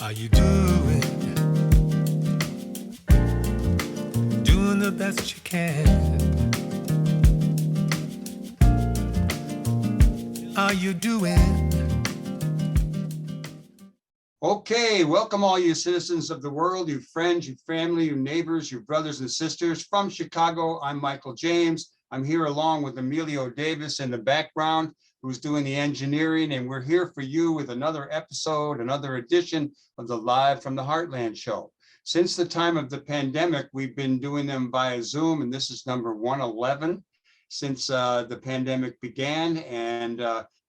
How you doing? Doing the best you can. How you doing? Okay, welcome all you citizens of the world, you friends, you family, you neighbors, you brothers and sisters. From Chicago, I'm Michael James. I'm here along with Emilio Davis in the background, who's doing the engineering, and we're here for you with another episode, another edition of the Live from the Heartland show. Since the time of the pandemic, we've been doing them via Zoom, and this is number 111 since the pandemic began. And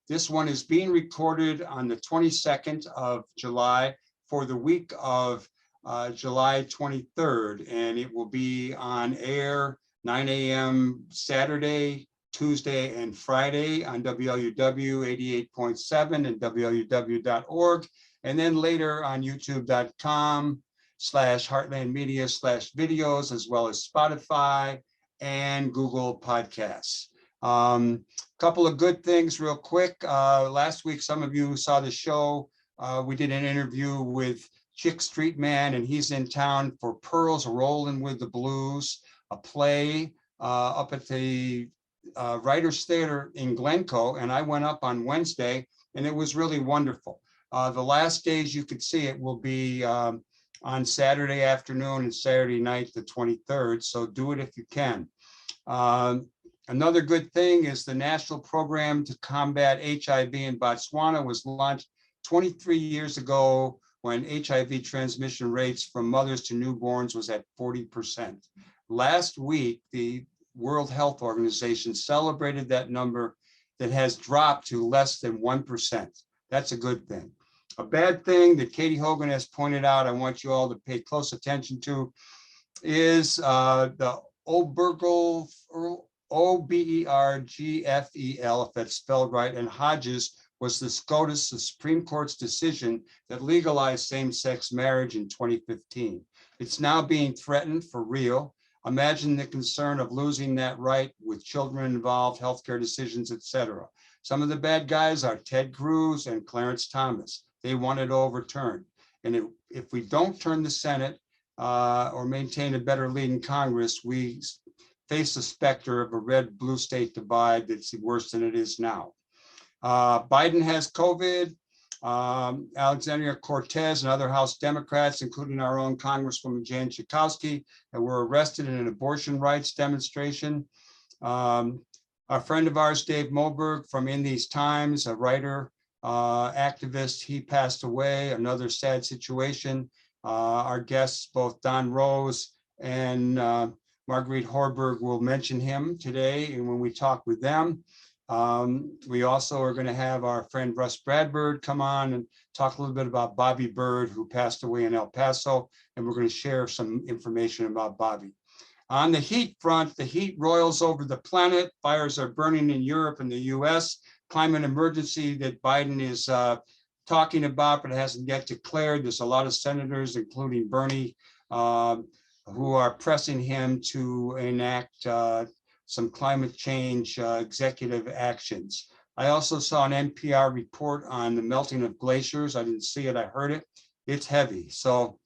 this one is being recorded on the 22nd of July for the week of July 23rd, and it will be on air 9 a.m. Saturday, Tuesday, and Friday on WLUW 88.7 and WLUW.org, and then later on youtube.com/heartlandmedia/videos, as well as Spotify and Google Podcasts. Couple of good things real quick. Last week, some of you saw the show. We did an interview with Chick Street Man, and he's in town for Pearls Rollin' with the Blues, a play up at the Writers Theater in Glencoe. And I went up on Wednesday, and it was really wonderful. The last days you could see it will be on Saturday afternoon and Saturday night, the 23rd. So do it if you can. Another good thing is the national program to combat HIV in Botswana was launched 23 years ago when HIV transmission rates from mothers to newborns was at 40%. Last week, the World Health Organization celebrated that number that has dropped to less than 1%. That's a good thing. A bad thing that Katie Hogan has pointed out, I want you all to pay close attention to, is the Obergefell, Obergefell, if that's spelled right, and Hodges was the SCOTUS, the Supreme Court's decision that legalized same-sex marriage in 2015. It's now being threatened for real. Imagine the concern of losing that right with children involved, healthcare decisions, etc. Some of the bad guys are Ted Cruz and Clarence Thomas. They want it overturned. And if we don't turn the Senate or maintain a better lead in Congress, we face the specter of a red-blue state divide that's worse than it is now. Biden has COVID. Alexandria Cortez and other House Democrats, including our own Congresswoman Jan Schakowsky, were arrested in an abortion rights demonstration. A friend of ours, Dave Moburg from In These Times, a writer, activist, he passed away, another sad situation. Our guests, both Don Rose and Marguerite Horberg, will mention him today, and when we talk with them. We also are going to have our friend Russ Bradford come on and talk a little bit about Bobby Byrd, who passed away in El Paso, and we're going to share some information about Bobby. On the heat front, the heat roils over the planet. Fires are burning in Europe and the US. Climate emergency that Biden is talking about, but hasn't yet declared. There's a lot of senators, including Bernie, who are pressing him to enact some climate change executive actions. I also saw an NPR report on the melting of glaciers. I didn't see it, I heard it. It's heavy. So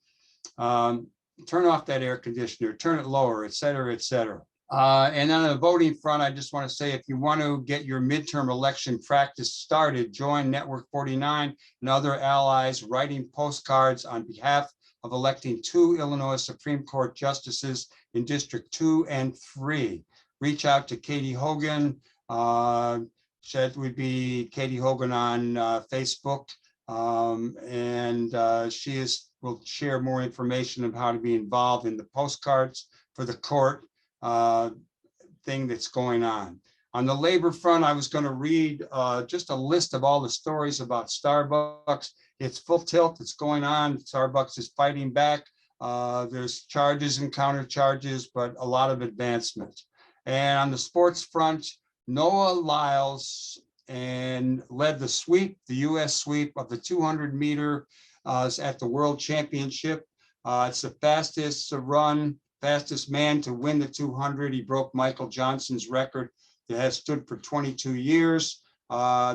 turn off that air conditioner, turn it lower, et cetera, et cetera. And on the voting front, I just want to say, if you want to get your midterm election practice started, join Network 49 and other allies writing postcards on behalf of electing 2 Illinois Supreme Court justices in District 2 and 3. Reach out to Katie Hogan. That would be Katie Hogan on Facebook. She will share more information of how to be involved in the postcards for the court thing that's going on. On the labor front, I was going to read just a list of all the stories about Starbucks. It's full tilt, it's going on. Starbucks is fighting back. There's charges and counter charges, but a lot of advancement. And on the sports front, Noah Lyles led the sweep, the US sweep of the 200 meter at the World Championship. It's the fastest man to win the 200. He broke Michael Johnson's record that has stood for 22 years.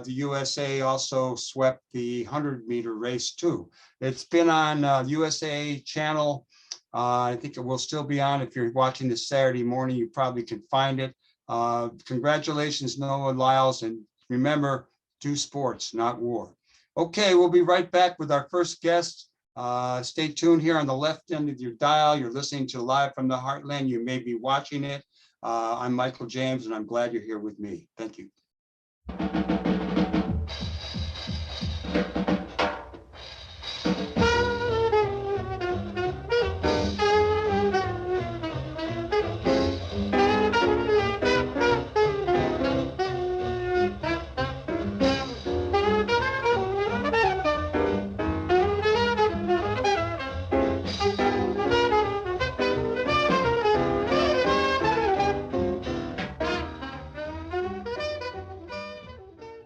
the USA also swept the 100-meter race too. It's been on USA channel. I think it will still be on. If you're watching this Saturday morning, you probably can find it. Congratulations, Noah Lyles, and remember, do sports, not war. Okay, we'll be right back with our first guest. Stay tuned here on the left end of your dial. You're listening to Live from the Heartland. You may be watching it. I'm Michael James, and I'm glad you're here with me. Thank you.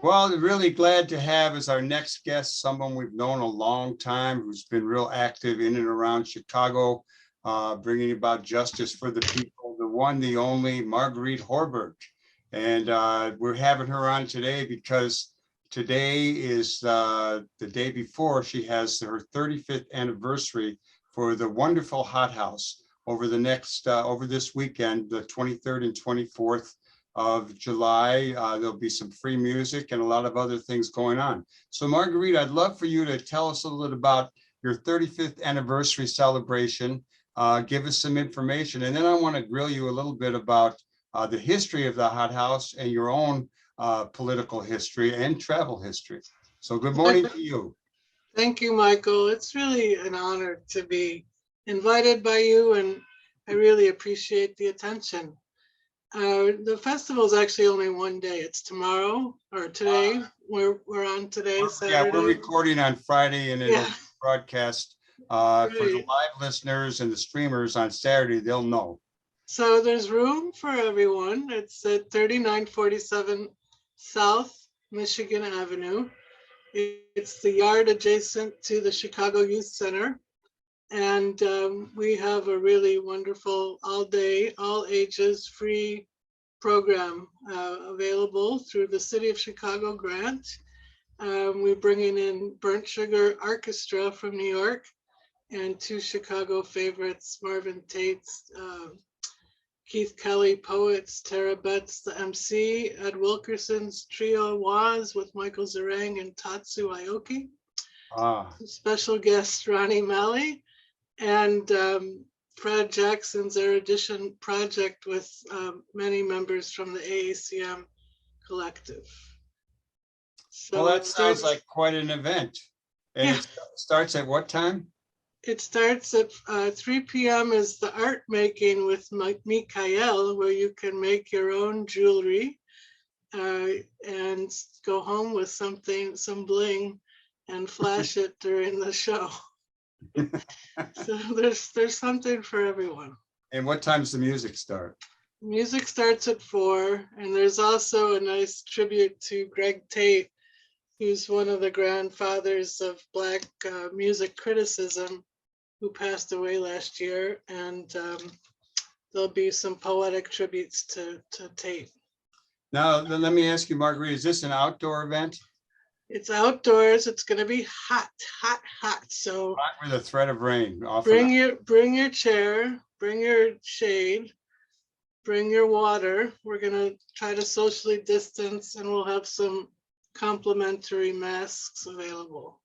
Well, really glad to have as our next guest someone we've known a long time who's been real active in and around Chicago, bringing about justice for the people, the one, the only Marguerite Horberg. And we're having her on today because today is the day before she has her 35th anniversary for the wonderful Hot House over the next, over this weekend, the 23rd and 24th of July. There'll be some free music and a lot of other things going on. So Marguerite, I'd love for you to tell us a little bit about your 35th anniversary celebration. Give us some information. And then I want to grill you a little bit about the history of the Hot House and your own political history and travel history. So good morning to you. Thank you, Michael. It's really an honor to be invited by you, and I really appreciate the attention. The festival is actually only one day. It's tomorrow or today. We're on today, Saturday. Yeah, we're recording on Friday and it'll Yeah. broadcast for the live listeners and the streamers on Saturday. They'll know. So there's room for everyone. It's at 3947 South Michigan Avenue. It's the yard adjacent to the Chicago Youth Center. And we have a really wonderful all day, all ages, free program available through the City of Chicago grant. We're bringing in Burnt Sugar Orchestra from New York and two Chicago favorites, Marvin Tate's, Keith Kelly Poets, Tara Betts, the MC, Ed Wilkerson's Trio Waz with Michael Zarang and Tatsu Aoki. Special guest Ronnie Malley, and Fred Jackson's Erudition project with many members from the AACM collective. So well, that sounds like quite an event. And yeah. It starts at what time? It starts at 3 p.m. is the art making with Mikael, where you can make your own jewelry and go home with something, some bling, and flash it during the show. So there's something for everyone. And what time does the music start? Music starts at 4, and there's also a nice tribute to Greg Tate, who's one of the grandfathers of Black music criticism, who passed away last year, and there'll be some poetic tributes to Tate. Now, let me ask you, Marguerite, is this an outdoor event? It's outdoors. It's going to be hot, hot, hot. So hot with a threat of rain. Bring your chair, bring your shade, bring your water. We're going to try to socially distance, and we'll have some complimentary masks available.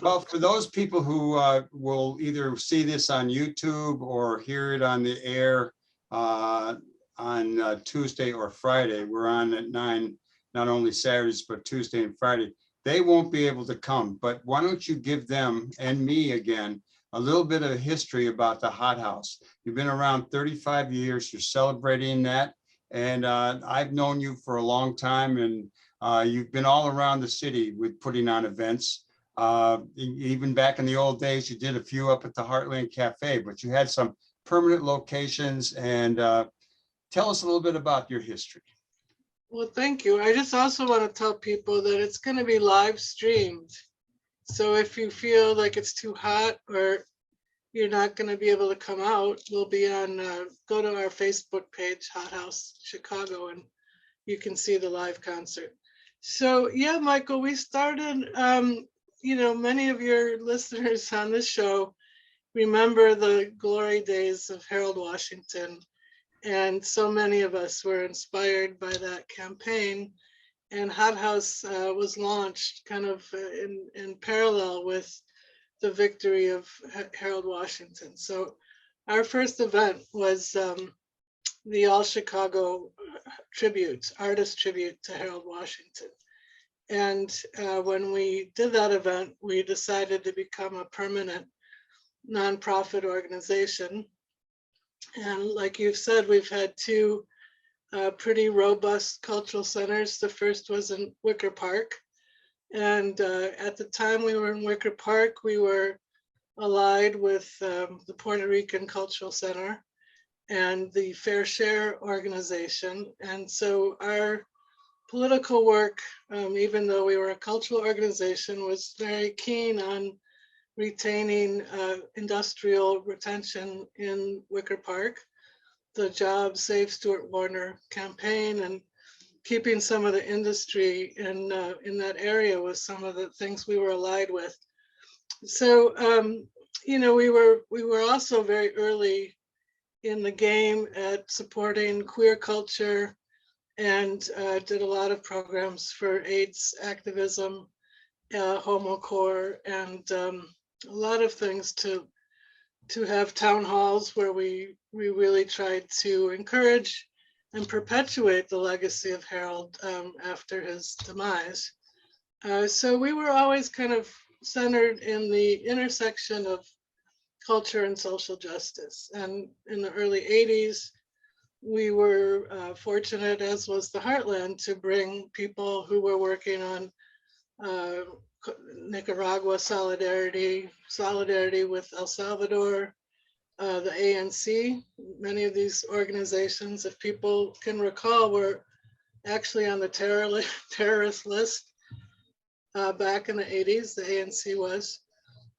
Well, for those people who will either see this on YouTube or hear it on the air on Tuesday or Friday, we're on at 9, not only Saturdays, but Tuesday and Friday. They won't be able to come, but why don't you give them and me again a little bit of history about the Hot House. You've been around 35 years, you're celebrating that. And I've known you for a long time, and you've been all around the city with putting on events. Even back in the old days, you did a few up at the Heartland Cafe, but you had some permanent locations. And tell us a little bit about your history. Well, thank you. I just also want to tell people that it's going to be live streamed. So if you feel like it's too hot or you're not going to be able to come out, we'll be on, go to our Facebook page, Hot House Chicago, and you can see the live concert. So yeah, Michael, we started, many of your listeners on this show remember the glory days of Harold Washington. And so many of us were inspired by that campaign. And Hot House was launched kind of in parallel with the victory of Harold Washington. So our first event was the All Chicago tribute, artist tribute to Harold Washington. And when we did that event, we decided to become a permanent nonprofit organization. And like you've said, we've had two pretty robust cultural centers. The first was in Wicker Park. And at the time we were in Wicker Park, we were allied with the Puerto Rican Cultural Center and the Fair Share organization. And so our political work, even though we were a cultural organization, was very keen on retaining industrial retention in Wicker Park, the Job Save Stuart Warner campaign, and keeping some of the industry in that area was some of the things we were allied with. So, we were also very early in the game at supporting queer culture and did a lot of programs for AIDS activism, HomoCore, and a lot of things to have town halls where we really tried to encourage and perpetuate the legacy of Harold after his demise. So we were always kind of centered in the intersection of culture and social justice. And in the early 80s, we were fortunate, as was the Heartland, to bring people who were working on Nicaragua solidarity with El Salvador, the ANC. Many of these organizations, if people can recall, were actually on the terrorist list back in the 80s, the ANC was.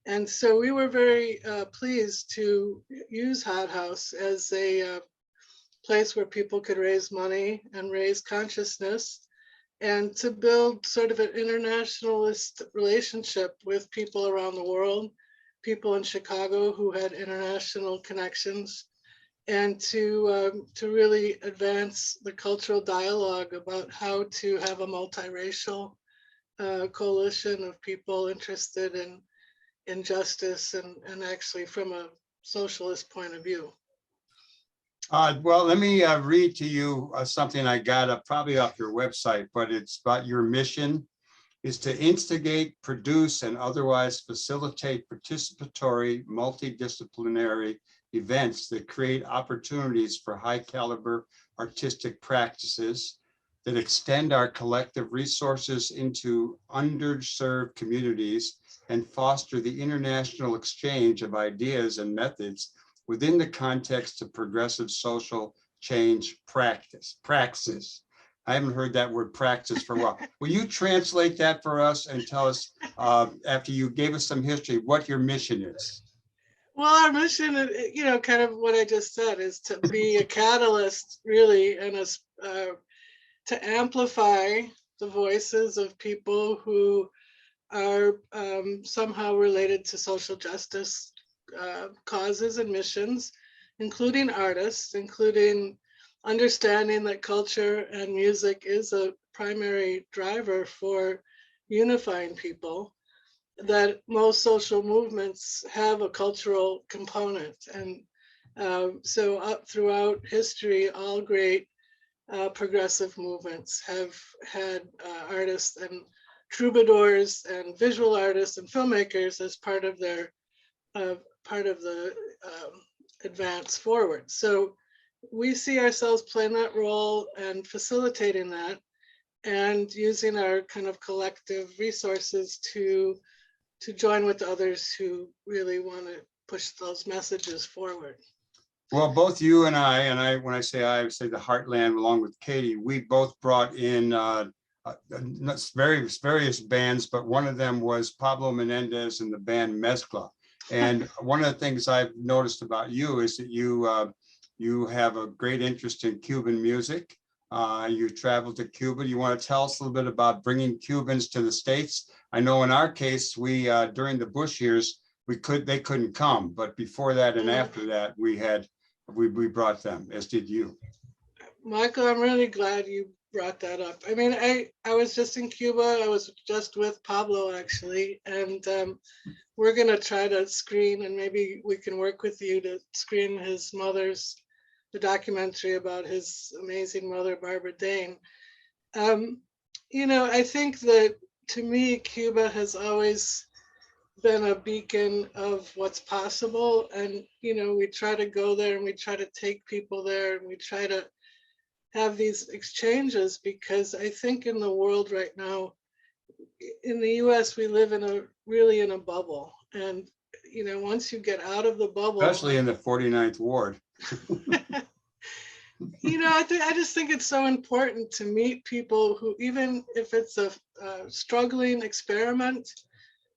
And so we were very pleased to use Hot House as a place where people could raise money and raise consciousness, and to build sort of an internationalist relationship with people around the world, people in Chicago who had international connections, and to really advance the cultural dialogue about how to have a multiracial coalition of people interested in justice and actually from a socialist point of view. Well, let me read to you something I got up probably off your website, but it's about your mission is to instigate, produce, and otherwise facilitate participatory, multidisciplinary events that create opportunities for high caliber artistic practices that extend our collective resources into underserved communities and foster the international exchange of ideas and methods within the context of progressive social change praxis. I haven't heard that word praxis for a while. Will you translate that for us and tell us, after you gave us some history, what your mission is? Well, our mission, kind of what I just said, is to be a catalyst, really, and to amplify the voices of people who are somehow related to social justice causes and missions, including artists, including understanding that culture and music is a primary driver for unifying people, that most social movements have a cultural component. And so up throughout history, all great progressive movements have had artists and troubadours and visual artists and filmmakers as part of their advance forward. So we see ourselves playing that role and facilitating that, and using our kind of collective resources to join with others who really want to push those messages forward. Well, both you and I, when I say the Heartland along with Katie, we both brought in various bands, but one of them was Pablo Menendez and the band Mezcla. And one of the things I've noticed about you is that you have a great interest in Cuban music. You traveled to Cuba. You want to tell us a little bit about bringing Cubans to the States? I know in our case, we during the Bush years, they couldn't come, but before that and after that, we brought them, as did you. Michael, I'm really glad you brought that up. I mean, I was just in Cuba. I was just with Pablo, actually, and we're going to try to screen, and maybe we can work with you to screen the documentary about his amazing mother, Barbara Dane. I think that, to me, Cuba has always been a beacon of what's possible. And, we try to go there and we try to take people there and we try to have these exchanges, because I think in the world right now, in the US, we live really in a bubble. And, once you get out of the bubble, especially in the 49th Ward. I just think it's so important to meet people who, even if it's a struggling experiment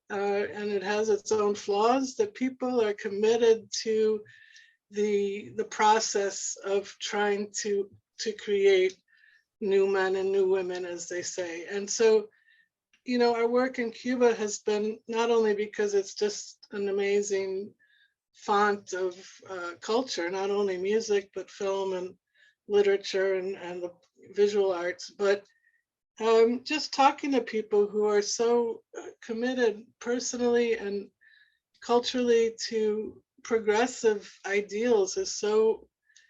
and it has its own flaws, that people are committed to the process of trying to create new men and new women, as they say. And so, our work in Cuba has been not only because it's just an amazing font of culture, not only music, but film and literature and the visual arts, but just talking to people who are so committed personally and culturally to progressive ideals is so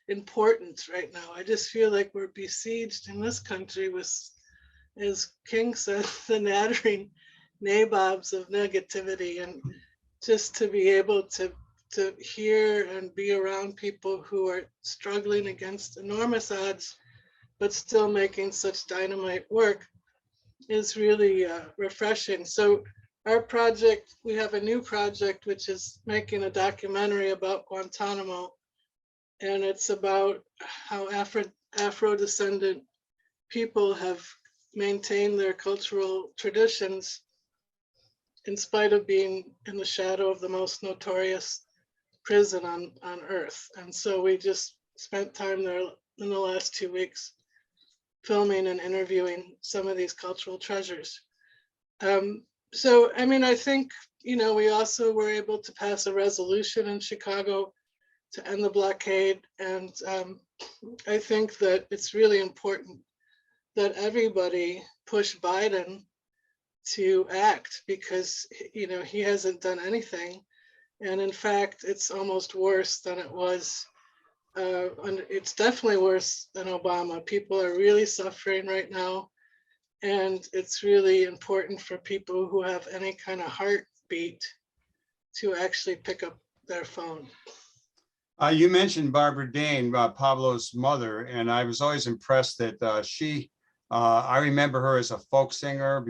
important right now. I just feel like we're besieged in this country with, as King said, the nattering nabobs of negativity, and just to be able to hear and be around people who are struggling against enormous odds, but still making such dynamite work is really refreshing. So our project, we have a new project, which is making a documentary about Guantanamo. And it's about how Afro-descendant people have maintained their cultural traditions in spite of being in the shadow of the most notorious prison on earth. And so we just spent time there in the last 2 weeks filming and interviewing some of these cultural treasures. So, I mean, I think, we also were able to pass a resolution in Chicago to end the blockade. And I think that it's really important that everybody push Biden to act, because, he hasn't done anything. And in fact, it's almost worse than it was. And it's definitely worse than Obama. People are really suffering right now. And it's really important for people who have any kind of heartbeat to actually pick up their phone. You mentioned Barbara Dane, Pablo's mother, and I was always impressed that I remember her as a folk singer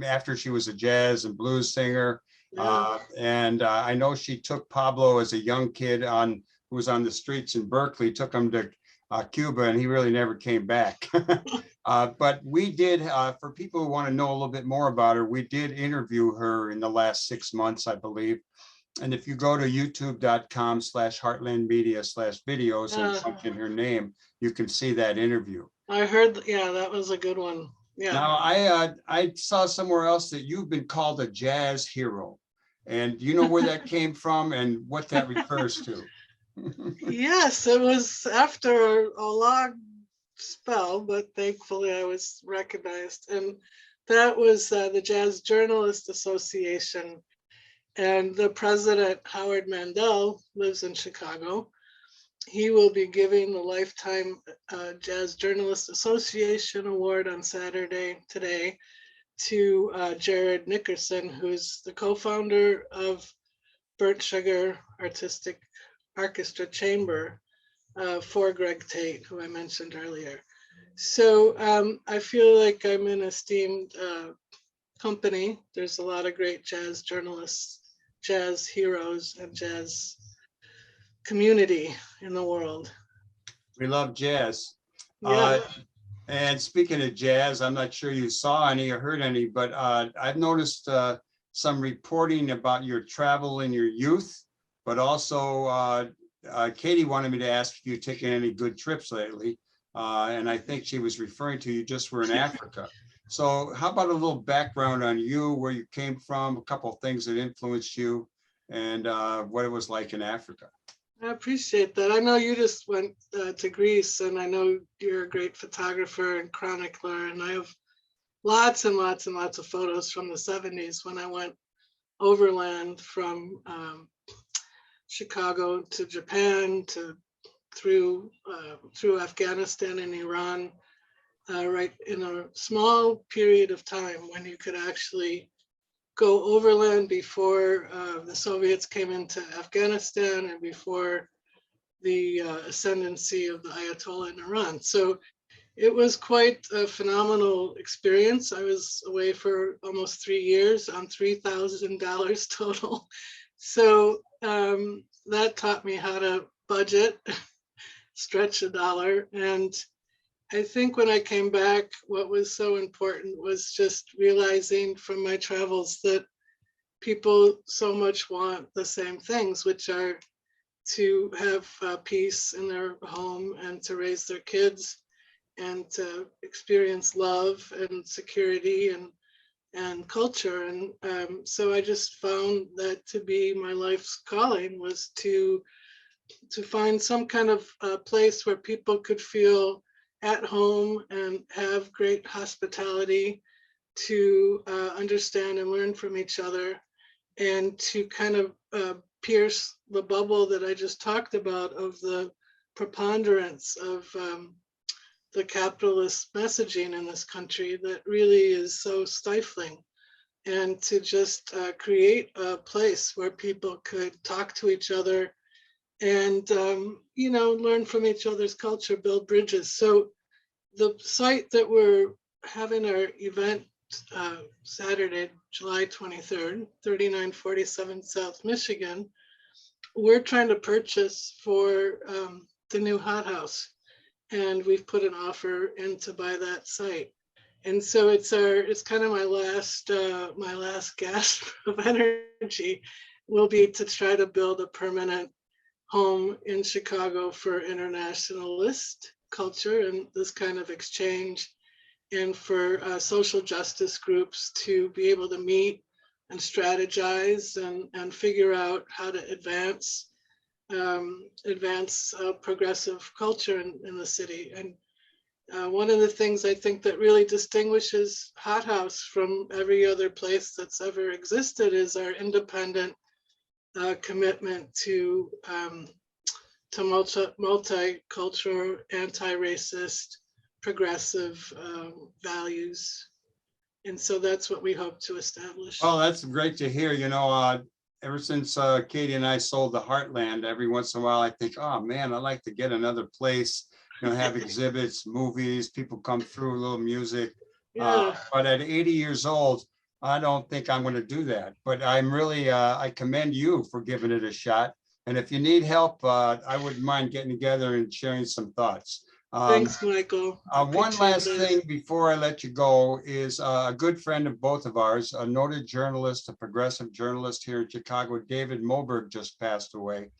after she was a jazz and blues singer. Yeah. And I know she took Pablo as a young kid who was on the streets in Berkeley, took him to Cuba, and he really never came back. But we did, for people who want to know a little bit more about her, we did interview her in the last 6 months, I believe. And if you go to youtube.com/heartlandmedia/videos and punch in her name, you can see that interview. I heard, yeah, that was a good one. Yeah. Now, I saw somewhere else that you've been called a jazz hero. And do you know where that came from and what that refers to? Yes, it was after a long spell, but thankfully I was recognized. And that was the Jazz Journalist Association. And the president, Howard Mandel, lives in Chicago. He will be giving the Lifetime Jazz Journalist Association Award on Saturday today to Jared Nickerson, who's the co-founder of Burnt Sugar Artistic Orchestra Chamber for Greg Tate, who I mentioned earlier. So I feel like I'm in esteemed company. There's a lot of great jazz journalists, jazz heroes, and jazz community in the world. We love jazz. Yeah. And speaking of jazz, I'm not sure you saw any or heard any, but I've noticed some reporting about your travel in your youth, but also Katie wanted me to ask if you've taken any good trips lately. And I think she was referring to you just were in Africa. So how about a little background on you, where you came from, a couple of things that influenced you, and what it was like in Africa? I appreciate that. I know you just went to Greece, and I know you're a great photographer and chronicler, and I have lots and lots and lots of photos from the 70s when I went overland from Chicago to Japan to through Afghanistan and Iran, right in a small period of time when you could actually go overland before the Soviets came into Afghanistan and before the ascendancy of the Ayatollah in Iran. So it was quite a phenomenal experience. I was away for almost 3 years on $3,000 total. So that taught me how to budget, stretch a dollar. And I think when I came back, what was so important was just realizing from my travels that people so much want the same things, which are to have peace in their home and to raise their kids and to experience love and security and culture. And so I just found that to be my life's calling was to find some kind of place where people could feel at home and have great hospitality, to understand and learn from each other, and to kind of pierce the bubble that I just talked about of the preponderance of the capitalist messaging in this country that really is so stifling, and to just create a place where people could talk to each other and learn from each other's culture, build bridges. So the site that we're having our event Saturday, July 23rd, 3947 South Michigan, we're trying to purchase for the new hothouse, and we've put an offer in to buy that site. And so it's kind of my last gasp of energy will be to try to build a permanent home in Chicago for internationalist culture and this kind of exchange, and for social justice groups to be able to meet and strategize and figure out how to advance progressive culture in the city. And one of the things I think that really distinguishes Hot House from every other place that's ever existed is our independent commitment to multicultural, anti-racist, progressive values. And so that's what we hope to establish. Oh, that's great to hear. Ever since Katie and I sold the Heartland, every once in a while I think, oh man, I'd like to get another place, have exhibits, movies, people come through, a little music. Yeah. But at 80 years old, I don't think I'm going to do that. But I'm really, I commend you for giving it a shot. And if you need help, I wouldn't mind getting together and sharing some thoughts. Thanks, Michael. One last thing before I let you go is a good friend of both of ours, a noted journalist, a progressive journalist here in Chicago, David Moburg, just passed away.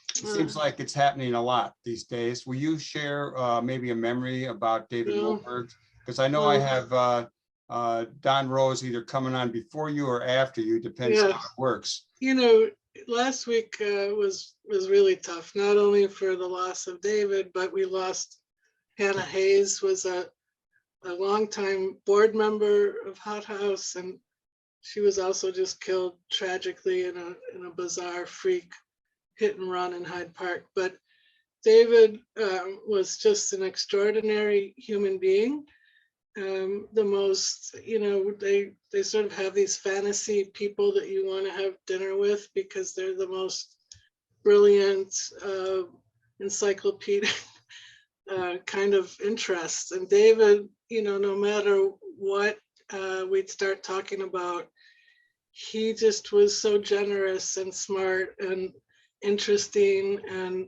It seems like it's happening a lot these days. Will you share maybe a memory about David Moburg? Because I know I have Don Rose either coming on before you or after you, depends how it works. Last week was really tough, not only for the loss of David, but we lost Hannah Hayes, was a longtime board member of Hot House, and she was also just killed tragically in a bizarre freak hit and run in Hyde Park. But David was just an extraordinary human being. The most, they sort of have these fantasy people that you want to have dinner with because they're the most brilliant, encyclopedic kind of interests. And David, no matter what we'd start talking about, he just was so generous and smart and interesting, and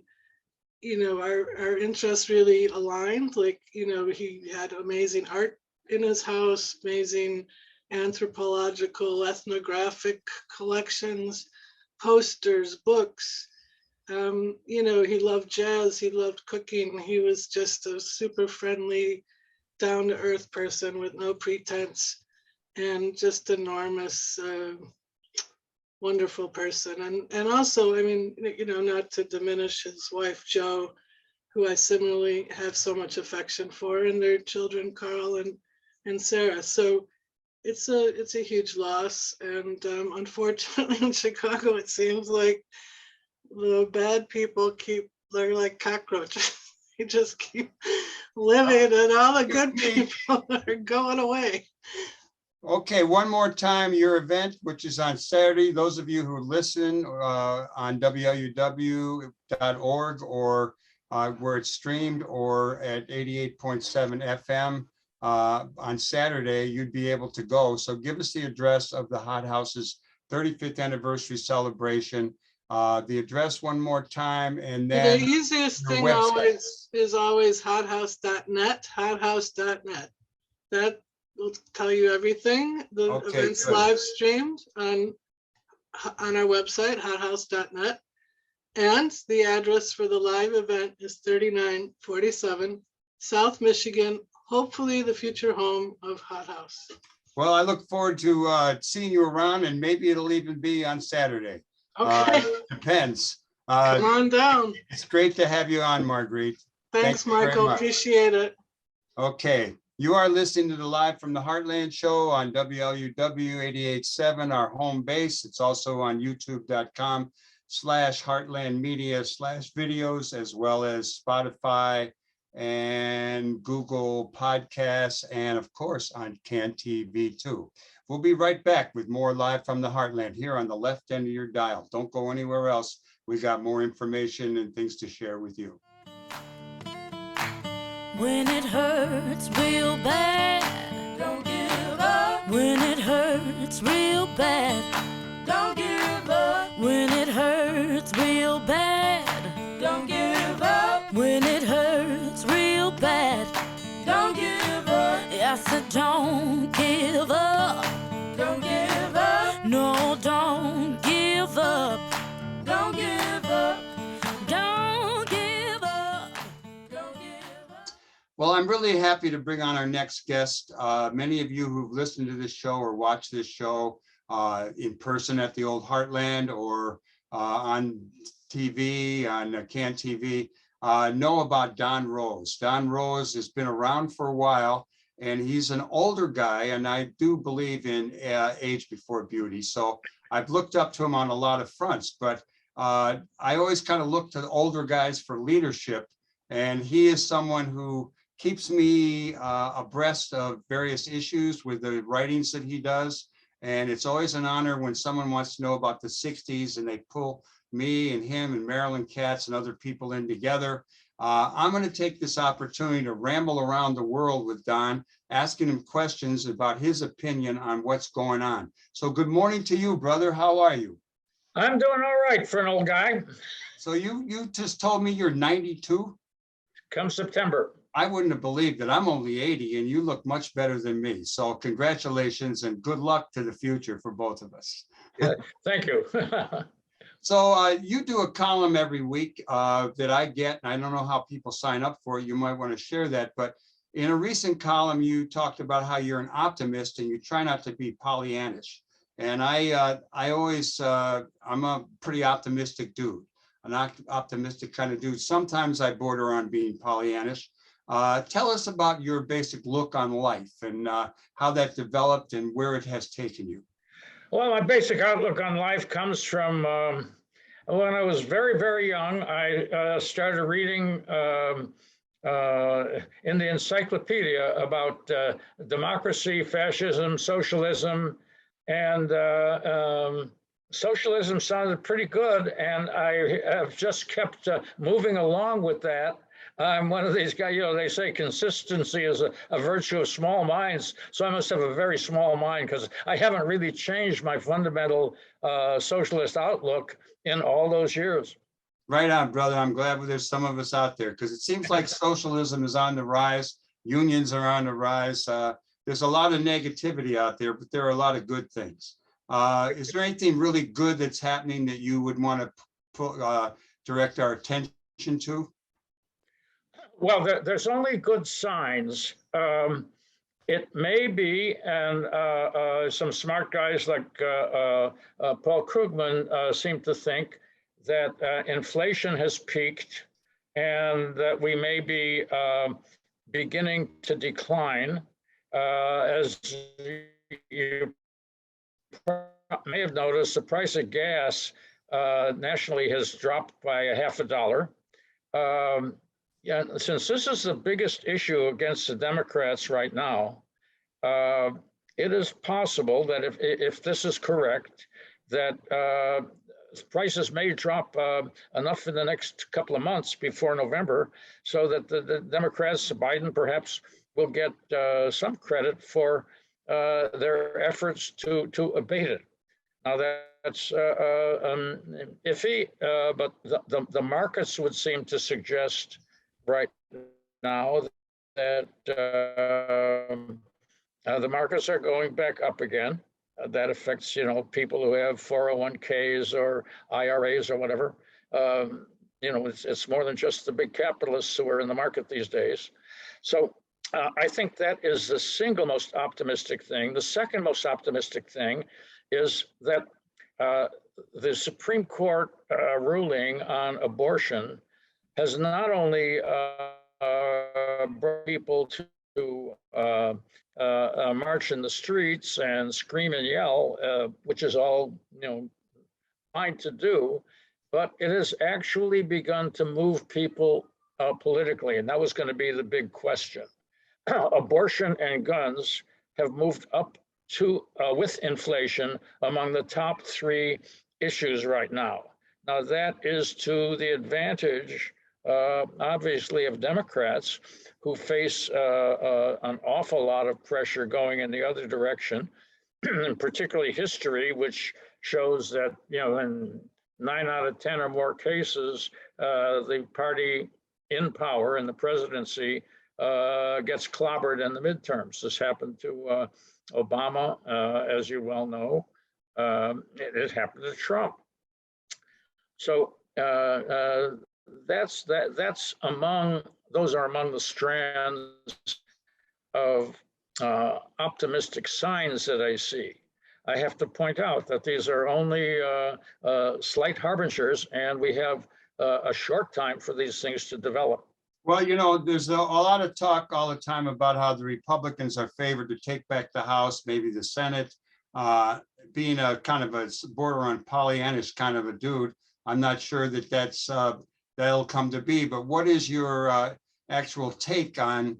our interests really aligned. Like, he had amazing art in his house, amazing anthropological, ethnographic collections, posters, books. You know, he loved jazz, he loved cooking. He was just a super friendly, down to earth person with no pretense and just enormous, wonderful person. And also, I mean, you know, not to diminish his wife, Jo, who I similarly have so much affection for, and their children, Carl and Sarah. So it's a huge loss. And unfortunately in Chicago, it seems like the bad people they're like cockroaches. They just keep living and all the good people are going away. Okay, one more time, your event, which is on Saturday. Those of you who listen on wluw.org or where it's streamed or at 88.7 FM on Saturday, you'd be able to go. So give us the address of the Hot House's 35th anniversary celebration. The address one more time, and then the easiest thing website. is always hothouse.net, hothouse.net. That will tell you everything. The event's good. live streamed on our website, hothouse.net. And the address for the live event is 3947 South Michigan, hopefully the future home of Hot House. Well, I look forward to seeing you around, and maybe it'll even be on Saturday. Okay, Depends. come on down. It's great to have you on, Marguerite. Thanks, Thank you very Michael. much. Appreciate it. Okay, you are listening to the Live from the Heartland show on WLUW 88.7, our home base. It's also on youtube.com/heartlandmedia/videos, as well as Spotify and Google Podcasts, and of course on Can TV too. We'll be right back with more Live from the Heartland here on the left end of your dial. Don't go anywhere else. We got more information and things to share with you. When it hurts real bad, don't give up. When it hurts real bad, don't give up. When it hurts real bad, don't give up. When it hurts real bad, don't give up. I said don't give up. Don't give up. No, don't give up. Don't give up. Don't give up. Don't give up. Well, I'm really happy to bring on our next guest. Many of you who've listened to this show or watched this show in person at the old Heartland or on TV, on Can TV, know about Don Rose. Don Rose has been around for a while, and he's an older guy, and I do believe in age before beauty. So I've looked up to him on a lot of fronts, but I always kind of look to the older guys for leadership, and he is someone who keeps me abreast of various issues with the writings that he does. And it's always an honor when someone wants to know about the 60s and they pull me and him and Marilyn Katz and other people in together. I'm going to take this opportunity to ramble around the world with Don, asking him questions about his opinion on what's going on. So good morning to you, brother. How are you? I'm doing all right for an old guy. So you just told me you're 92? Come September. I wouldn't have believed it. I'm only 80 and you look much better than me. So congratulations and good luck to the future for both of us. Yeah, thank you. So you do a column every week that I get, and I don't know how people sign up for it. You might want to share that. But in a recent column, you talked about how you're an optimist and you try not to be Pollyannish. And I always, I'm a pretty optimistic dude, an optimistic kind of dude. Sometimes I border on being Pollyannish. Tell us about your basic look on life and how that developed and where it has taken you. Well, my basic outlook on life comes from when I was very, very young. I started reading in the encyclopedia about democracy, fascism, socialism, and socialism sounded pretty good. And I have just kept moving along with that. I'm one of these guys, you know, they say consistency is a virtue of small minds. So I must have a very small mind because I haven't really changed my fundamental socialist outlook in all those years. Right on, brother. I'm glad there's some of us out there because it seems like socialism is on the rise. Unions are on the rise. There's a lot of negativity out there, but there are a lot of good things. Is there anything really good that's happening that you would want to direct our attention to? Well, there's only good signs. It may be, and some smart guys like Paul Krugman seem to think that inflation has peaked and that we may be beginning to decline. As you may have noticed, the price of gas nationally has dropped by $0.50. Yeah, since this is the biggest issue against the Democrats right now, it is possible that if this is correct, that prices may drop enough in the next couple of months before November, so that the Democrats, Biden perhaps, will get some credit for their efforts to abate it. Now that's iffy, but the markets would seem to suggest right now that the markets are going back up again. That affects, people who have 401ks or IRAs or whatever. It's more than just the big capitalists who are in the market these days. So I think that is the single most optimistic thing. The second most optimistic thing is that the Supreme Court ruling on abortion has not only brought people to march in the streets and scream and yell, which is all fine to do, but it has actually begun to move people politically, and that was going to be the big question. Abortion and guns have moved up to with inflation among the top 3 issues right now. Now that is to the advantage, obviously, of Democrats, who face an awful lot of pressure going in the other direction, and particularly history, which shows that in 9 out of 10 or more cases, the party in power in the presidency gets clobbered in the midterms. This happened to Obama, as you well know. It happened to Trump. So those are among the strands of optimistic signs that I see. I have to point out that these are only slight harbingers, and we have a short time for these things to develop. Well, there's a lot of talk all the time about how the Republicans are favored to take back the House, maybe the Senate. Being a kind of a border on Pollyannish kind of a dude, I'm not sure that that'll come to be. But what is your actual take on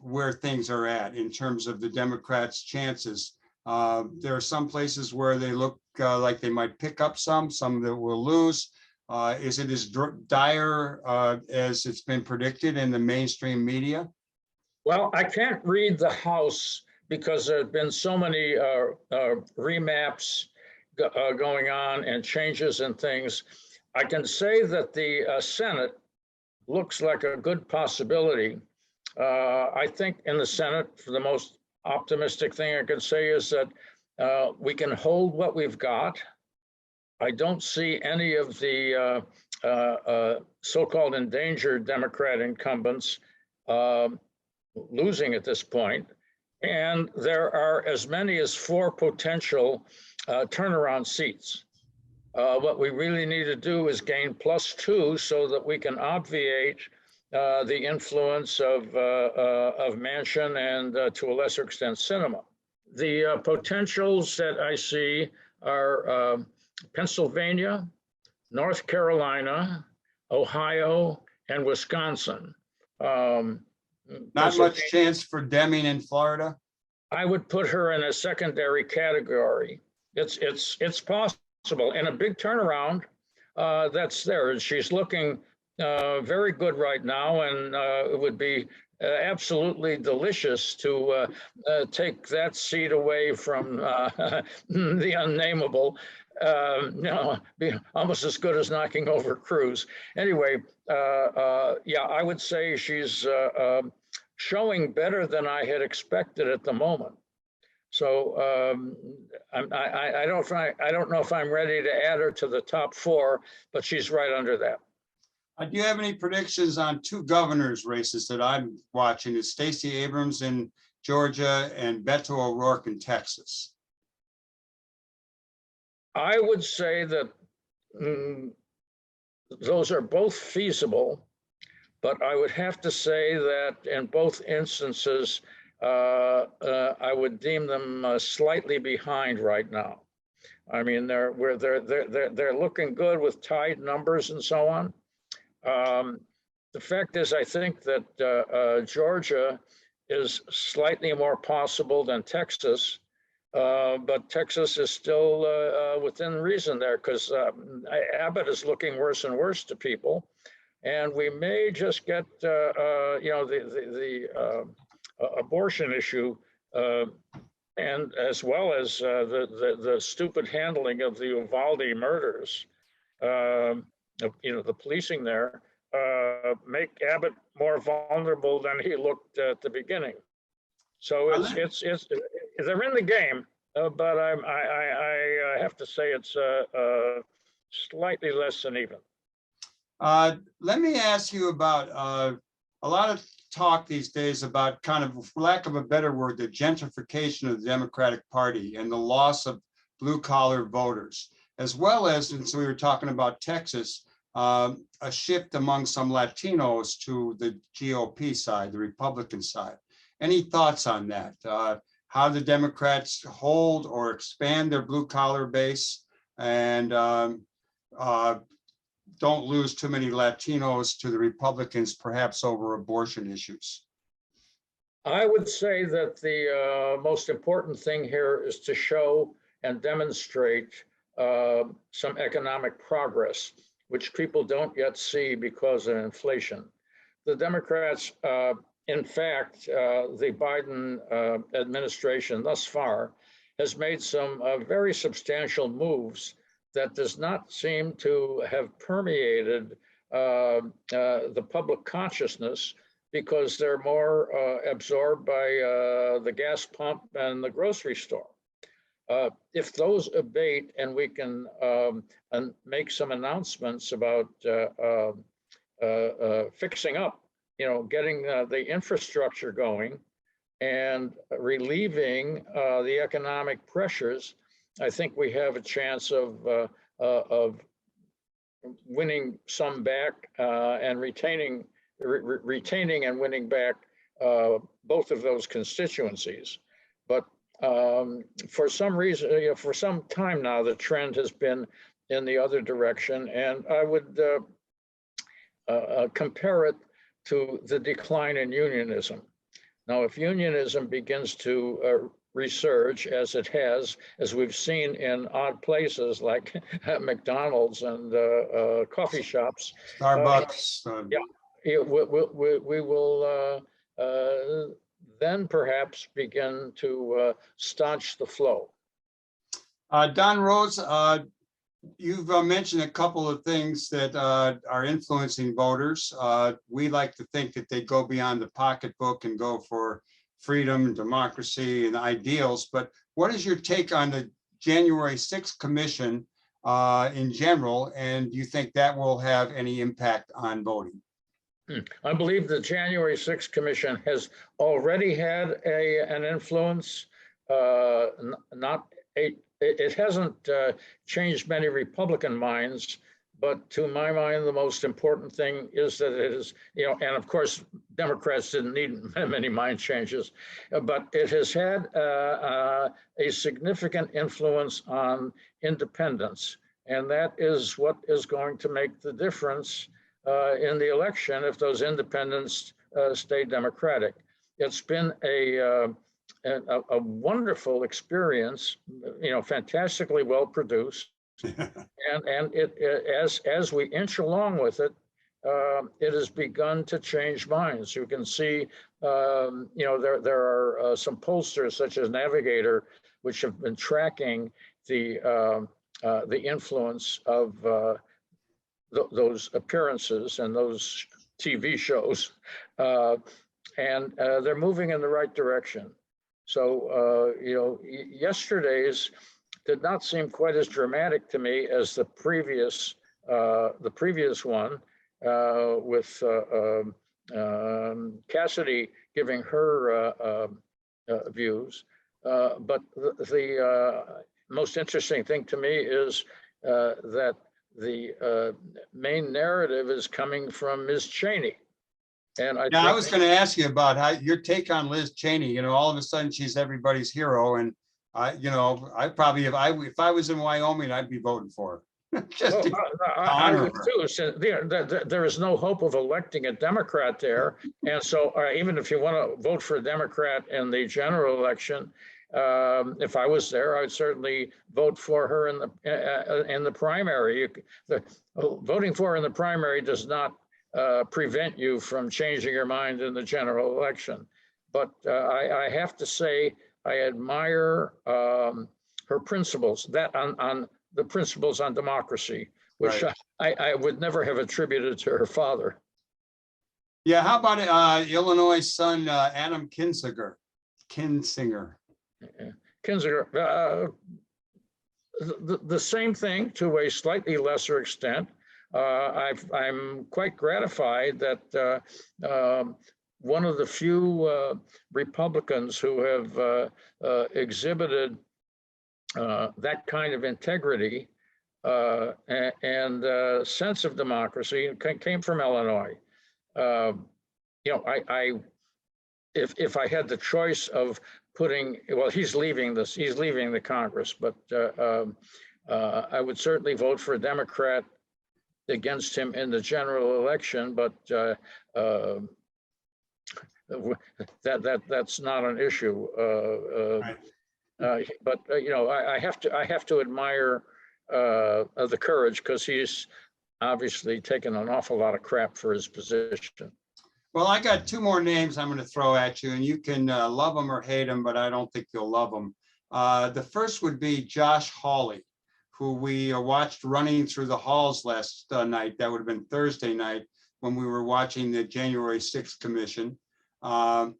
where things are at in terms of the Democrats' chances? There are some places where they look like they might pick up some that will lose. Is it as dire as it's been predicted in the mainstream media? Well, I can't read the House because there have been so many remaps going on and changes and things. I can say that the Senate looks like a good possibility. I think in the Senate, for the most optimistic thing I can say is that we can hold what we've got. I don't see any of the so-called endangered Democrat incumbents losing at this point. And there are as many as 4 potential turnaround seats. What we really need to do is gain +2 so that we can obviate the influence of Manchin and to a lesser extent Sinema. The potentials that I see are Pennsylvania, North Carolina, Ohio, and Wisconsin. Not much chance for Deming in Florida? I would put her in a secondary category. It's possible. In a big turnaround, that's there. She's looking very good right now, and it would be absolutely delicious to take that seat away from the unnameable. Be almost as good as knocking over Cruz. Anyway, yeah, I would say she's showing better than I had expected at the moment. So I don't know if I'm ready to add her to the top four, but she's right under that. Do you have any predictions on two governors races that I'm watching? Is Stacey Abrams in Georgia and Beto O'Rourke in Texas? I would say that those are both feasible, but I would have to say that in both instances, I would deem them slightly behind right now. I mean, they're looking good with tied numbers and so on. The fact is, I think that Georgia is slightly more possible than Texas, but Texas is still within reason there, because Abbott is looking worse and worse to people, and we may just get the abortion issue, and as well as the stupid handling of the Uvalde murders. The policing there make Abbott more vulnerable than he looked at the beginning. So it's they're in the game, but I have to say it's slightly less than even. Let me ask you about a lot of talk these days about, kind of, for lack of a better word, the gentrification of the Democratic Party and the loss of blue collar voters, as well as, and so we were talking about Texas, a shift among some Latinos to the GOP side, the Republican side. Any thoughts on that? How the Democrats hold or expand their blue collar base and don't lose too many Latinos to the Republicans, perhaps over abortion issues? I would say that the most important thing here is to show and demonstrate some economic progress, which people don't yet see because of inflation. The Democrats, in fact, the Biden administration thus far has made some very substantial moves that does not seem to have permeated the public consciousness, because they're more absorbed by the gas pump and the grocery store. If those abate and we can and make some announcements about fixing up, getting the infrastructure going and relieving the economic pressures, I think we have a chance of winning some back and retaining and winning back both of those constituencies. But for some reason, for some time now, the trend has been in the other direction, and I would compare it to the decline in unionism. Now, if unionism begins to resurge, as it has, as we've seen in odd places like McDonald's and coffee shops, Starbucks. we will then perhaps begin to staunch the flow. Don Rose, you've mentioned a couple of things that are influencing voters. We like to think that they go beyond the pocketbook and go for freedom, democracy, and ideals. But what is your take on the January 6th Commission in general? And do you think that will have any impact on voting? I believe the January 6th Commission has already had an influence. It hasn't changed many Republican minds, but to my mind, the most important thing is that it is, and of course, Democrats didn't need many mind changes, but it has had a significant influence on independents. And that is what is going to make the difference in the election if those independents stay Democratic. It's been a wonderful experience, fantastically well produced, and as we inch along with it, it has begun to change minds. You can see, there are some pollsters such as Navigator, which have been tracking the influence of those appearances and those TV shows, and they're moving in the right direction. So, yesterday's did not seem quite as dramatic to me as the previous one with Cassidy giving her views. But the most interesting thing to me is that the main narrative is coming from Ms. Cheney. And I was going to ask you about how your take on Liz Cheney. All of a sudden she's everybody's hero, and I probably if I was in Wyoming, I'd be voting for her. Just to I honor would her. too. So there is no hope of electing a Democrat there, and so even if you want to vote for a Democrat in the general election, if I was there, I'd certainly vote for her in the primary. Voting for her in the primary does not prevent you from changing your mind in the general election. But I have to say, I admire her principles, that on the principles on democracy, which Right. I would never have attributed to her father. Yeah, how about Illinois' son, Adam Kinzinger? Kinzinger, the same thing to a slightly lesser extent. I'm quite gratified that one of the few Republicans who have exhibited that kind of integrity and sense of democracy came from Illinois. If I had the choice of putting, well, he's leaving the Congress, but I would certainly vote for a Democrat against him in the general election, but that's not an issue. But I have to admire the courage, because he's obviously taken an awful lot of crap for his position. Well, I got two more names I'm going to throw at you, and you can love them or hate them, but I don't think you'll love them. The first would be Josh Hawley, who we watched running through the halls last night. That would have been Thursday night when we were watching the January 6th commission. And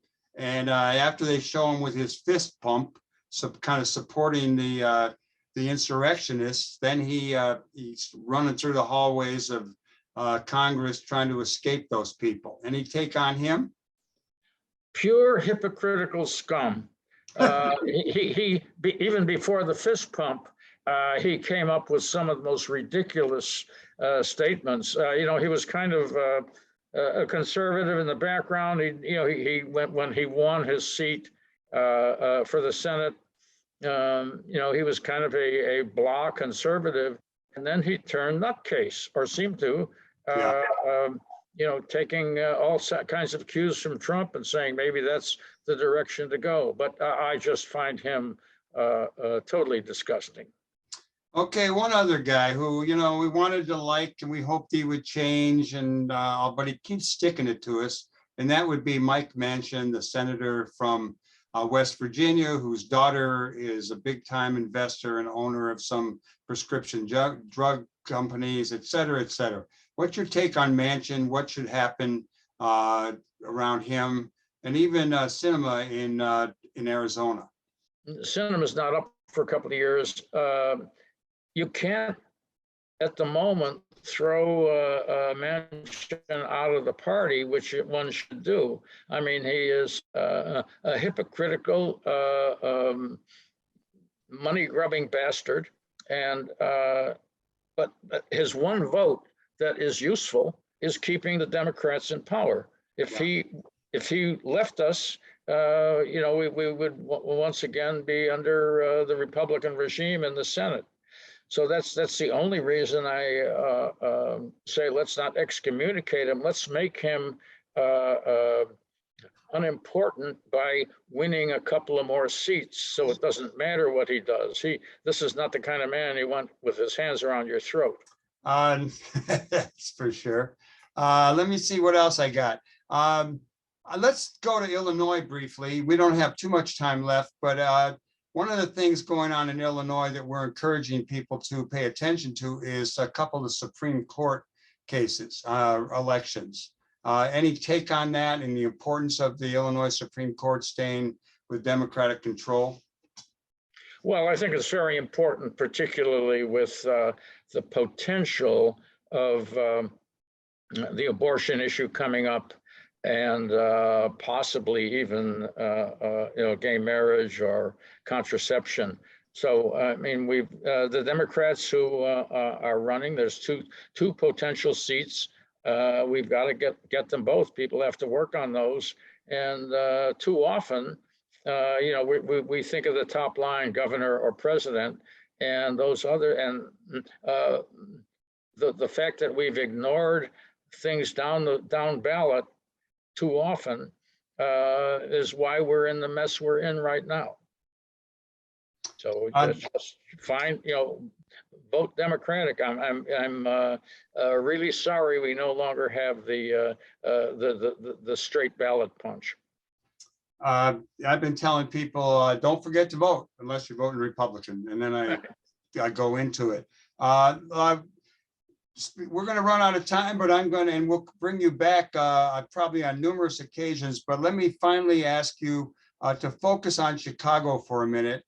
after they show him with his fist pump, so kind of supporting the insurrectionists, then he's running through the hallways of Congress trying to escape those people. Any take on him? Pure hypocritical scum. He even before the fist pump, he came up with some of the most ridiculous statements. He was kind of a conservative in the background. He went when he won his seat for the Senate. He was kind of a blah conservative, and then he turned nutcase, or seemed to. Taking all kinds of cues from Trump and saying maybe that's the direction to go. But I just find him totally disgusting. Okay, one other guy who, we wanted to like and we hoped he would change, and but he keeps sticking it to us. And that would be Mike Manchin, the senator from West Virginia, whose daughter is a big time investor and owner of some prescription drug companies, et cetera, et cetera. What's your take on Manchin? What should happen around him, and even Sinema in Arizona? Sinema's not up for a couple of years. You can't, at the moment, throw Manchin out of the party, which one should do. I mean, he is a hypocritical, money-grubbing bastard, and but his one vote that is useful is keeping the Democrats in power. If he left us, we would once again be under the Republican regime in the Senate. So that's the only reason I say let's not excommunicate him. Let's make him unimportant by winning a couple of more seats, so it doesn't matter what he does. This is not the kind of man you want with his hands around your throat. That's for sure. Let me see what else I got. Let's go to Illinois briefly. We don't have too much time left, but one of the things going on in Illinois that we're encouraging people to pay attention to is a couple of Supreme Court cases, elections. Any take on that and the importance of the Illinois Supreme Court staying with Democratic control? Well, I think it's very important, particularly with the potential of the abortion issue coming up, and possibly even gay marriage or contraception. So I mean, we've the Democrats who are running. There's two potential seats. We've got to get them both. People have to work on those, and too often. We think of the top line, governor or president, and those other, and the fact that we've ignored things down ballot too often is why we're in the mess we're in right now. So just fine, vote Democratic. I'm really sorry we no longer have the straight ballot punch. I've been telling people, don't forget to vote unless you're voting Republican, and then I go into it. We're going to run out of time, but and we'll bring you back probably on numerous occasions. But let me finally ask you to focus on Chicago for a minute.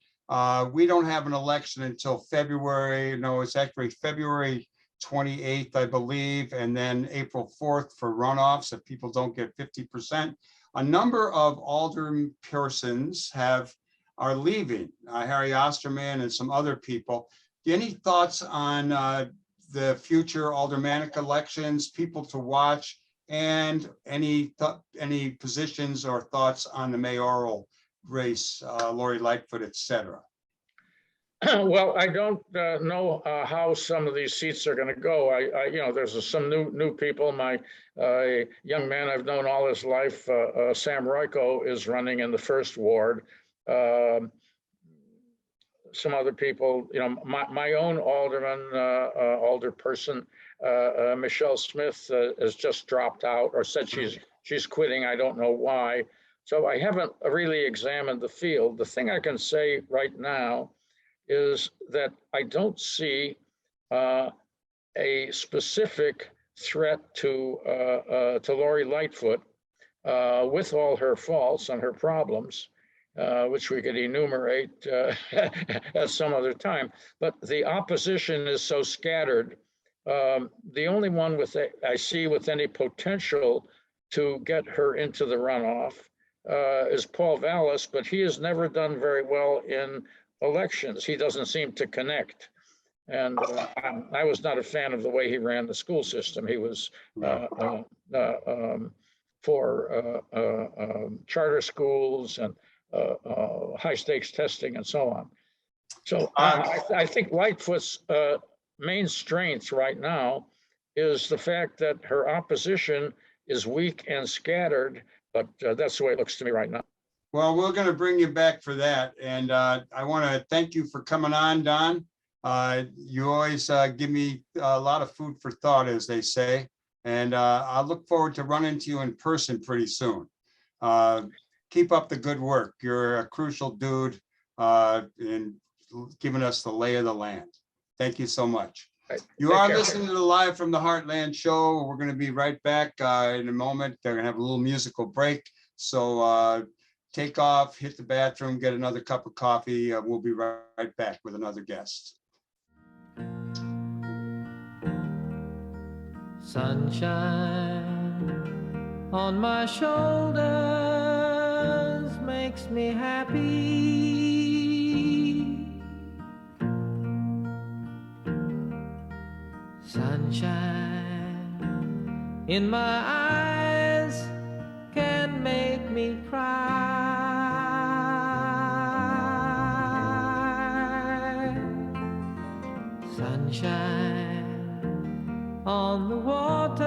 We don't have an election until February. No, it's actually February 28th, I believe, and then April 4th for runoffs if people don't get 50%. A number of alderpersons are leaving, Harry Osterman and some other people. Any thoughts on the future aldermanic elections, people to watch, and any positions or thoughts on the mayoral race, Lori Lightfoot, et cetera? Well, I don't know how some of these seats are going to go. There's some new people. My young man I've known all his life, Sam Royko, is running in the first ward. Some other people, my own alderperson, Michelle Smith, has just dropped out or said she's quitting. I don't know why. So I haven't really examined the field. The thing I can say right now is that I don't see a specific threat to Lori Lightfoot with all her faults and her problems, which we could enumerate at some other time. But the opposition is so scattered. The only one I see with any potential to get her into the runoff is Paul Vallis, but he has never done very well in elections. He doesn't seem to connect. And I was not a fan of the way he ran the school system. He was for charter schools and high stakes testing and so on. So I think Lightfoot's main strength right now is the fact that her opposition is weak and scattered, but that's the way it looks to me right now. Well, we're going to bring you back for that. And I want to thank you for coming on, Don. You always give me a lot of food for thought, as they say. And I look forward to running to you in person pretty soon. Keep up the good work. You're a crucial dude in giving us the lay of the land. Thank you so much. You are listening to the Live from the Heartland show. We're going to be right back in a moment. They're going to have a little musical break. So take off, hit the bathroom, get another cup of coffee. We'll be right back with another guest. Sunshine on my shoulders makes me happy. Sunshine in my eyes can make me cry. Sunshine on the water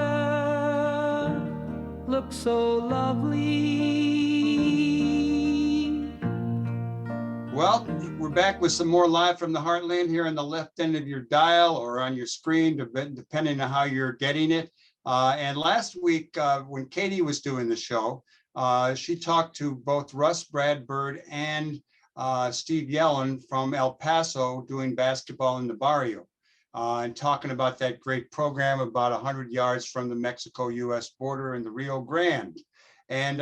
looks so lovely. Well, we're back with some more Live from the Heartland here on the left end of your dial or on your screen, depending on how you're getting it. And last week, when Katie was doing the show, she talked to both Russ Byrd and Steve Yellen from El Paso doing basketball in the barrio, and talking about that great program about 100 yards from the Mexico-US border in the Rio Grande. And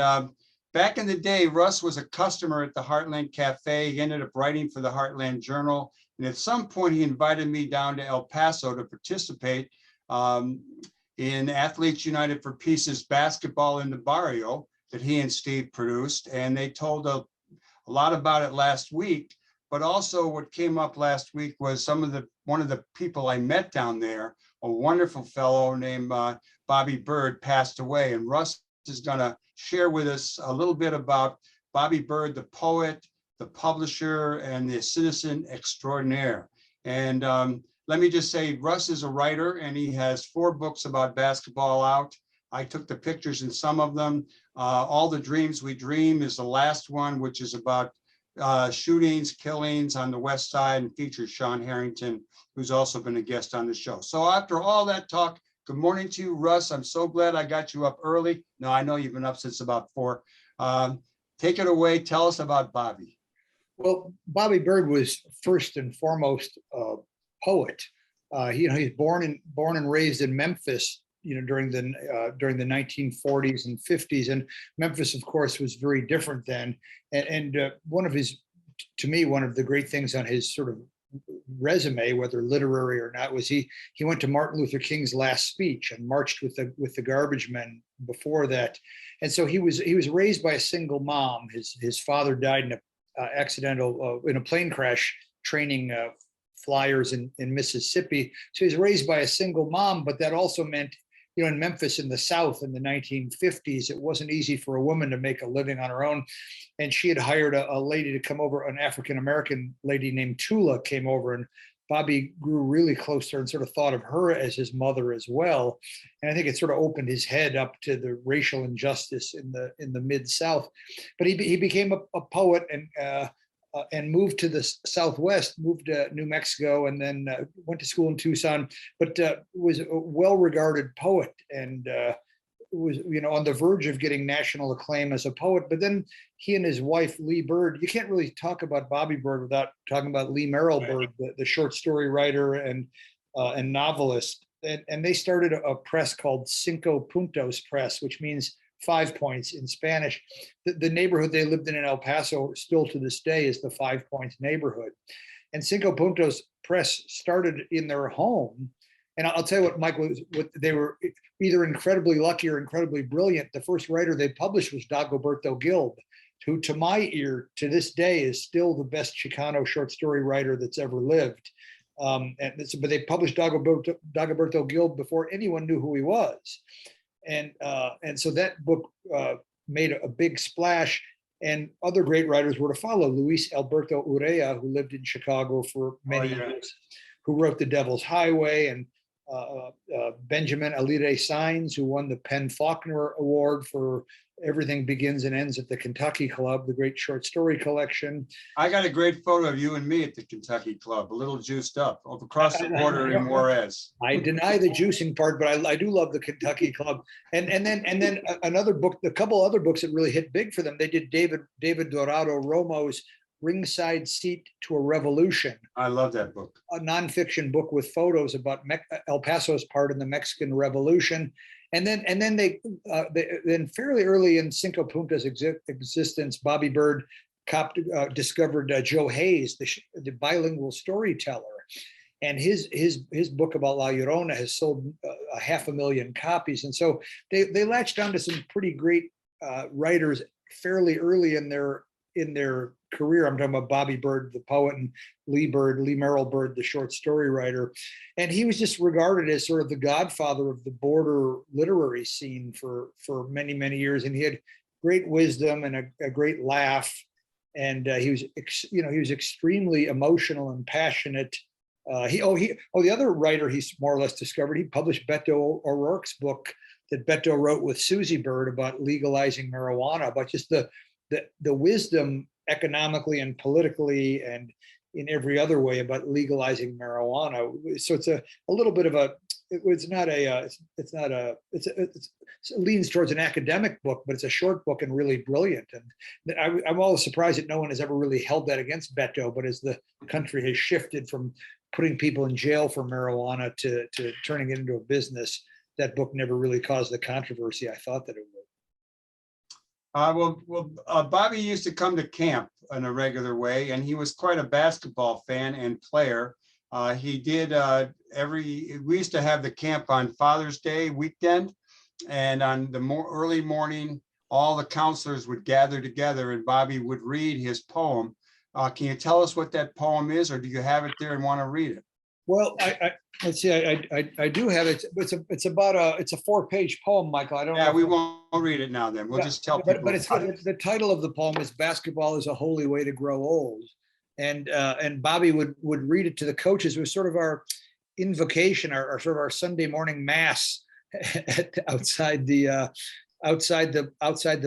Back in the day, Russ was a customer at the Heartland Cafe. He ended up writing for the Heartland Journal. And at some point, he invited me down to El Paso to participate in Athletes United for Peace's basketball in the barrio that he and Steve produced. And they told a lot about it last week. But also what came up last week was one of the people I met down there, a wonderful fellow named Bobby Byrd, passed away. And Russ is going to share with us a little bit about Bobby Byrd, the poet, the publisher, and the citizen extraordinaire. And let me just say, Russ is a writer, and he has 4 books about basketball out. I took the pictures in some of them. All the Dreams We Dream is the last one, which is about shootings, killings on the West Side, and features Sean Harrington, who's also been a guest on the show. So after all that talk, good morning to you, Russ. I'm so glad I got you up early. No, I know you've been up since about 4. Take it away. Tell us about Bobby. Well, Bobby Byrd was first and foremost a poet. He's born and raised in Memphis, during the 1940s and 50s. And Memphis, of course, was very different then. And one of the great things on his sort of resume, whether literary or not, was he went to Martin Luther King's last speech and marched with the garbage men before that. And so he was raised by a single mom. His father died in a plane crash training flyers in Mississippi. So he was raised by a single mom, but that also meant, in Memphis in the South in the 1950s, it wasn't easy for a woman to make a living on her own. And she had hired a lady to come over, an African-American lady named Tula came over, and Bobby grew really close to her and sort of thought of her as his mother as well. And I think it sort of opened his head up to the racial injustice in the Mid-South. But he became a poet and moved to the Southwest, moved to New Mexico, and then went to school in Tucson, but was a well-regarded poet and was, on the verge of getting national acclaim as a poet. But then he and his wife, Lee Byrd, you can't really talk about Bobby Byrd without talking about Lee Merrill Byrd, the short story writer and novelist. And they started a press called Cinco Puntos Press, which means 5 points in Spanish. The neighborhood they lived in El Paso, still to this day, is the 5 Points neighborhood. And Cinco Puntos Press started in their home. And I'll tell you what, Mike, they were either incredibly lucky or incredibly brilliant. The first writer they published was Dagoberto Gilb, who, to my ear, to this day, is still the best Chicano short story writer that's ever lived. But they published Dagoberto Gilb before anyone knew who he was. And so that book made a big splash, and other great writers were to follow. Luis Alberto Urrea, who lived in Chicago for many years, who wrote The Devil's Highway, and Benjamin Alire Sainz, who won the Penn Faulkner Award for Everything Begins and Ends at the Kentucky Club, the great short story collection. I got a great photo of you and me at the Kentucky Club, a little juiced up, across the border in Juarez. I deny the juicing part, but I do love the Kentucky Club. And then another book, a couple other books that really hit big for them. They did David Dorado Romo's Ringside Seat to a Revolution. I love that book. A nonfiction book with photos about El Paso's part in the Mexican Revolution. And then they fairly early in Cinco Puntos' existence, Bobby Byrd discovered Joe Hayes, the bilingual storyteller, and his book about La Llorona has sold 500,000 copies. And so they latched onto some pretty great writers fairly early in their career. I'm talking about Bobby Byrd, the poet, and Lee Merrill Byrd, the short story writer. And he was just regarded as sort of the godfather of the border literary scene for many, many years. And he had great wisdom and a great laugh. And he was extremely emotional and passionate. The other writer he's more or less discovered, he published Beto O'Rourke's book that Beto wrote with Susie Byrd about legalizing marijuana, about just the wisdom economically and politically and in every other way about legalizing marijuana. So it's a little bit of it leans towards an academic book, but it's a short book and really brilliant. And I'm always surprised that no one has ever really held that against Beto, but as the country has shifted from putting people in jail for marijuana to turning it into a business, that book never really caused the controversy I thought that it would. Bobby used to come to camp in a regular way, and he was quite a basketball fan and player. He did we used to have the camp on Father's Day weekend, and on the early morning, all the counselors would gather together and Bobby would read his poem. Can you tell us what that poem is, or do you have it there and want to read it? Well, let's see, I do have it. It's a 4-page poem, Michael. I don't know. Yeah, we won't read it now then. We'll just tell people. But it's the title of the poem is "Basketball is a Holy Way to Grow Old." And Bobby would read it to the coaches. It was sort of our invocation, our sort of our Sunday morning mass outside the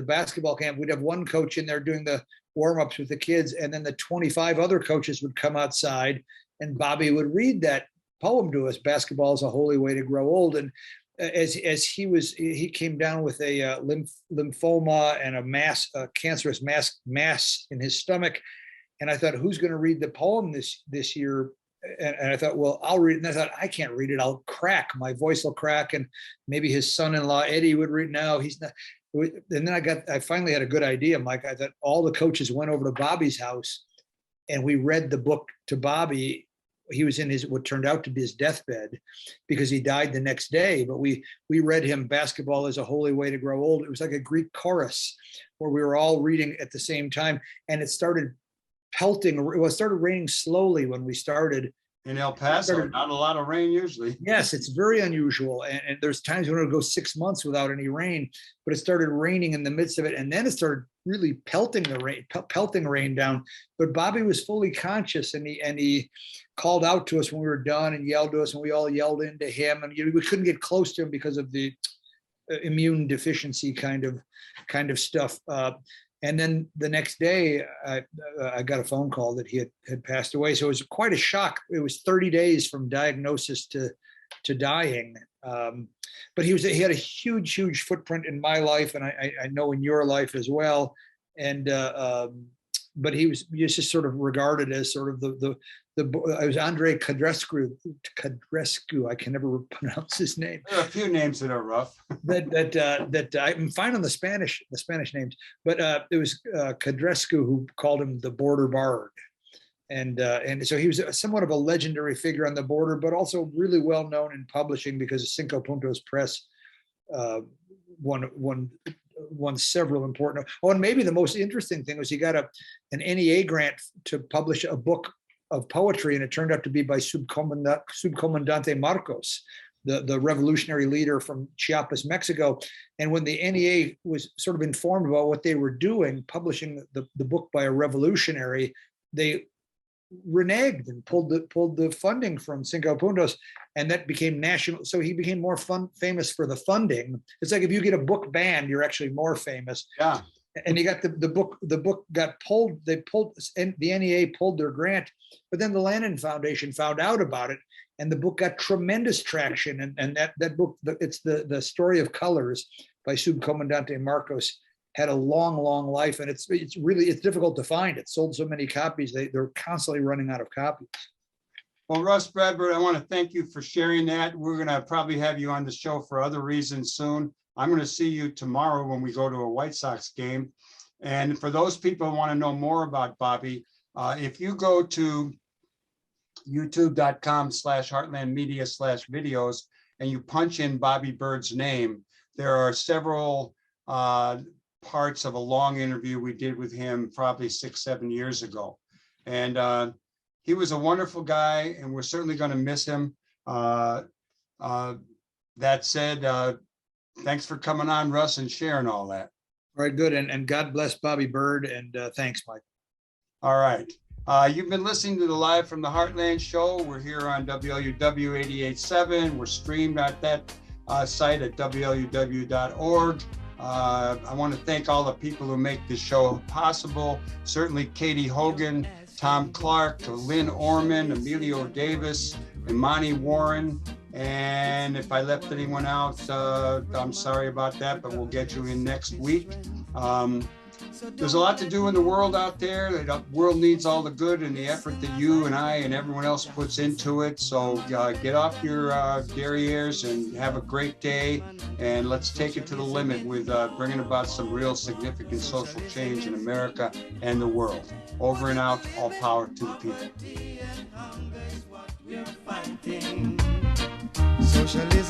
basketball camp. We'd have one coach in there doing the warm-ups with the kids, and then the 25 other coaches would come outside, and Bobby would read that poem to us. Basketball is a holy way to grow old. And as he came down with a lymphoma and a cancerous mass in his stomach. And I thought, who's going to read the poem this year? And I thought, well, I'll read it. And I thought, I can't read it. I'll crack. My voice will crack. And maybe his son-in-law, Eddie, would read. No, he's not. And then I finally had a good idea, Mike. I thought all the coaches went over to Bobby's house and we read the book to Bobby. He was in what turned out to be his deathbed because he died the next day. But we read him "Basketball is a Holy Way to Grow Old." It was like a Greek chorus where we were all reading at the same time. And it started pelting. Well, it started raining slowly when we started. In El Paso, not a lot of rain usually. Yes, it's very unusual. And there's times when it'll go 6 months without any rain, but it started raining in the midst of it. And then it started really pelting rain down. But Bobby was fully conscious, and he called out to us when we were done and yelled to us, and we all yelled into him. And we couldn't get close to him because of the immune deficiency kind of stuff. And then the next day, I got a phone call that he had passed away. So it was quite a shock. It was 30 days from diagnosis to dying. But he had a huge footprint in my life, and I know in your life as well. And but he was just sort of regarded as sort of I was Andre Cadrescu. I can never pronounce his name. There are a few names that are rough. that I'm fine on the Spanish names, but it was Cadrescu who called him the Border Bard, and so he was somewhat of a legendary figure on the border, but also really well known in publishing because Cinco Puntos Press won several important. Oh, and maybe the most interesting thing was he got an NEA grant to publish a book of poetry, and it turned out to be by Subcomandante Marcos, the revolutionary leader from Chiapas, Mexico. And when the NEA was sort of informed about what they were doing, publishing the book by a revolutionary, they reneged and pulled the funding from Cinco Puntos, and that became national. So he became more famous for the funding. It's like if you get a book banned, you're actually more famous. Yeah. And he got the book got pulled. And the NEA pulled their grant, but then the Lannan Foundation found out about it, and the book got tremendous traction. And that book, it's the Story of Colors by Subcomandante Marcos, had a long life, and it's difficult to find. It sold so many copies; they're constantly running out of copies. Well, Russ Bradford, I want to thank you for sharing that. We're going to probably have you on the show for other reasons soon. I'm going to see you tomorrow when we go to a White Sox game. And for those people who want to know more about Bobby, if you go to youtube.com/heartlandmedia/videos and you punch in Bobby Byrd's name, there are several parts of a long interview we did with him probably 6-7 years ago. And he was a wonderful guy, and we're certainly going to miss him. That said, thanks for coming on, Russ, and sharing all that. All right, good. And God bless Bobby Byrd. And thanks, Mike. All right. You've been listening to the Live from the Heartland show. We're here on WLUW 88.7. We're streamed at that site at WLUW.org. I want to thank all the people who make this show possible. Certainly Katie Hogan, Tom Clark, Lynn Orman, Emilio Davis, Imani Warren. And if I left anyone out, I'm sorry about that, but we'll get you in next week. There's a lot to do in the world out there. The world needs all the good and the effort that you and I and everyone else puts into it. So get off your derrieres and have a great day. And let's take it to the limit with bringing about some real significant social change in America and the world. Over and out, all power to the people. Socialism.